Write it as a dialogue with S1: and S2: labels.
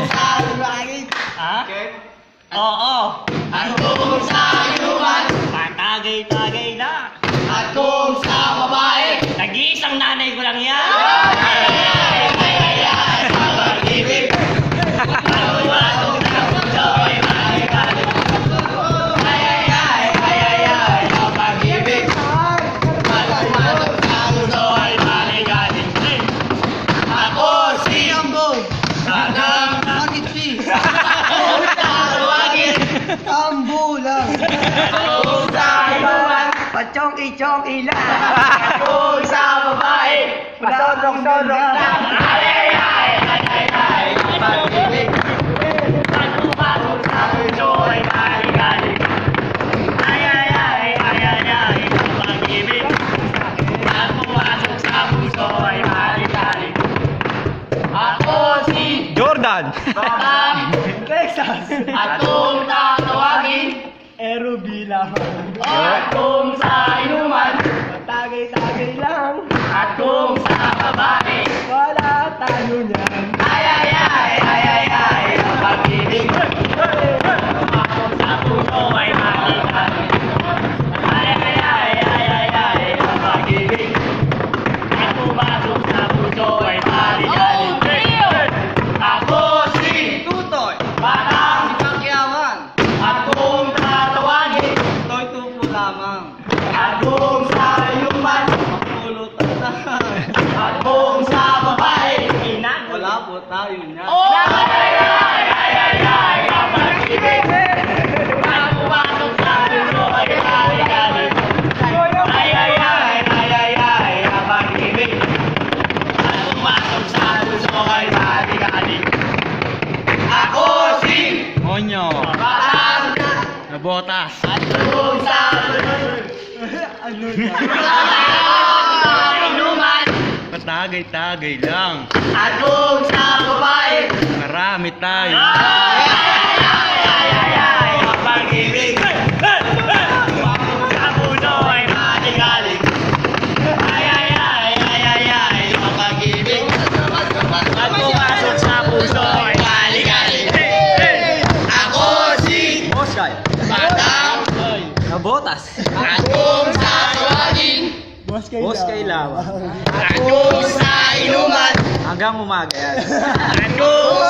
S1: sa langit.
S2: Ha? Oo.
S1: At kung sa inuman.
S2: Patagay-tagay na.
S1: At kung sa babae.
S2: Nag-iisang nanay ko lang yan.
S1: Pag-ibig. Pag-uwatong na puso ay maligalig. Ang pag-ibig. Pag-uwatong na puso ay maligalig. Ako si Ambon. Sadang bakit si? Ako tatawagin.
S3: Ambulang.
S1: Ako sa inuman.
S3: Pachongki-chongki lang.
S1: Ako sa babae.
S3: Pasodok-sodok lang.
S1: Ang pag-ibig.
S2: Pag-uwatong sa puso ay maligalig. Ang pag-ibig. Pag-uwatong sa puso ay maligalig.
S1: Ako si
S2: Jordan.
S1: Batang.
S3: Texas.
S1: At kung tatawagin.
S3: Ero bilang.
S1: At kung sa inuman.
S3: Tagay-tagay lang.
S1: At kung sa babae.
S3: Wala tayo niyan.
S1: Ang pag-ibig.
S2: Pag-uwatong sa puso ay maligalig.
S1: Ang pag-ibig.
S2: Pag-uwatong sa puso ay maligalig.
S1: Ako si
S3: Tutoy.
S1: Batang.
S3: Pakyawan.
S1: At kung tatawagin.
S3: Toy tupo lamang.
S1: At kung sa inuman.
S3: Pulutan na.
S1: At kung sa babae.
S3: Wala po tayo niyan.
S1: Ang pag-ibig.
S2: Pag-uwatong sa puso ay maligalig.
S1: Ang pag-ibig.
S2: Pag-uwatong sa puso ay maligalig.
S1: Ako si
S2: Monyo.
S1: Batang.
S2: Nabotas.
S1: At kung sa
S3: Ano yan?
S1: inuman.
S2: Patagay-tagay lang.
S1: At kung sa babae.
S2: Marami tayo.
S1: Ang pag-ibig.
S2: Pag-uwatong sa puso ay maligalig.
S1: Ang pag-ibig.
S2: Pag-uwatong sa puso ay maligalig.
S1: Ako si
S3: Oscar.
S1: Batang.
S3: Nabotas.
S1: At kung sa tawagin.
S3: Boss
S1: At kung sa inuman.
S3: Hanggang umaga yan.
S1: At kung